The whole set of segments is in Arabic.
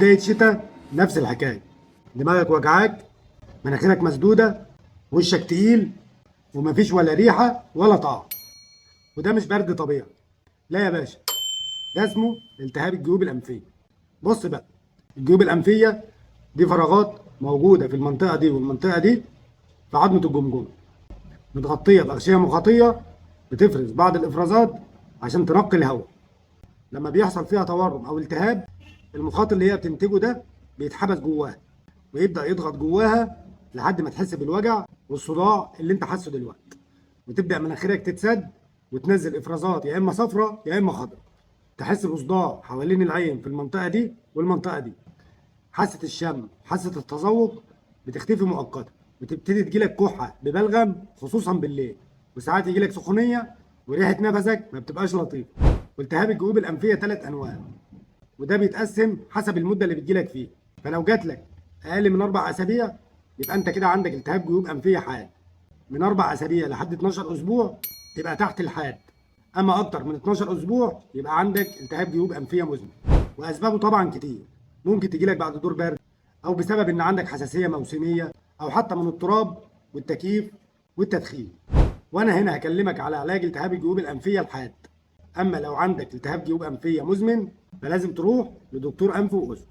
بداية شتاء نفس الحكاية، دماغك وجعاك، مناخيرك مسدودة، وشك تقيل، ومفيش ولا ريحة ولا طعم. وده مش برد طبيعي، لا يا باشا، ده اسمه التهاب الجيوب الأنفية. بص بقى، الجيوب الأنفية دي فراغات موجودة في المنطقة دي والمنطقة دي في عظمة الجمجمة، متغطية بأغشية مخاطية بتفرز بعض الإفرازات عشان تنقي الهواء. لما بيحصل فيها تورم أو التهاب، المخاط اللي هي بتنتجه ده بيتحبس جواها ويبدأ يضغط جواها لحد ما تحس بالوجع والصداع اللي انت حاسه دلوقتي، وتبدأ مناخيرك تتسد وتنزل افرازات يا اما صفراء يا اما خضراء. تحس بصداع حوالين العين في المنطقة دي والمنطقة دي. حاسة الشم، حاسة التذوق بتختفي مؤقتا، وتبتدي تجيلك كحة ببلغم خصوصا بالليل، وساعات يجيلك سخونية، وريحة نفسك ما بتبقاش لطيفة. والتهاب الجيوب الأنفية 3 أنواع، وده بيتقسم حسب المده اللي بتجيلك فيه. فلو جات لك اقل من 4 اسابيع يبقى انت كده عندك التهاب جيوب انفيه حاد. من 4 اسابيع لحد 12 اسبوع تبقى تحت الحاد. اما اكتر من 12 اسبوع يبقى عندك التهاب جيوب انفيه مزمن. واسبابه طبعا كتير، ممكن تجيلك بعد دور برد، او بسبب ان عندك حساسيه موسميه، او حتى من التراب والتكييف والتدخين. وانا هنا هكلمك على علاج التهاب الجيوب الانفيه الحاد. اما لو عندك التهاب جيوب انفيه مزمن فلازم تروح لدكتور انف واذن.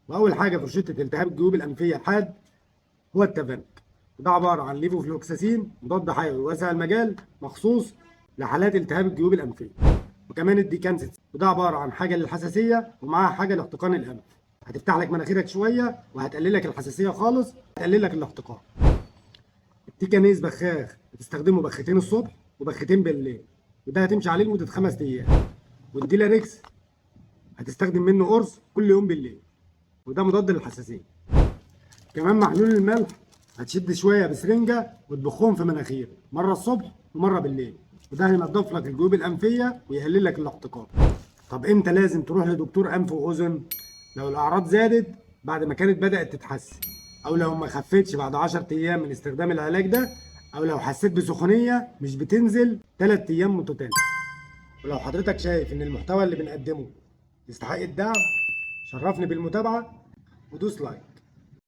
واول حاجه في روشته التهاب الجيوب الانفيه الحاد هو التافنك، وده عباره عن ليفوفلوكساسين، مضاد حيوي واسع المجال مخصوص لحالات التهاب الجيوب الانفيه. وكمان الديكانسيت، وده عباره عن حاجه للحساسيه ومعاها حاجه لاحتقان الانف، هتفتح لك مناخيرك شويه وهتقلل لك الحساسيه خالص، هتقلل لك الاحتقان. التيكانيز بخاخ بتستخدمه بختين الصبح وبختين بالليل، وده هتمشي عليه لمده 5 ايام. والديلاريكس هتستخدم منه قرص كل يوم بالليل، وده مضاد للحساسيه. كمان محلول الملح هتشد شويه بسرنجه وتضخهم في مناخيرك مره الصبح ومره بالليل، وده هينضف لك الجيوب الانفيه ويقلل لك الاحتقان. طب امتى لازم تروح لدكتور انف واذن؟ لو الاعراض زادت بعد ما كانت بدات تتحسن، او لو ما خفتش بعد 10 ايام من استخدام العلاج ده، او لو حسيت بسخونيه مش بتنزل 3 ايام متتاليه. ولو حضرتك شايف ان المحتوى اللي بنقدمه يستحق الدعم، شرفني بالمتابعه ودوس لايك.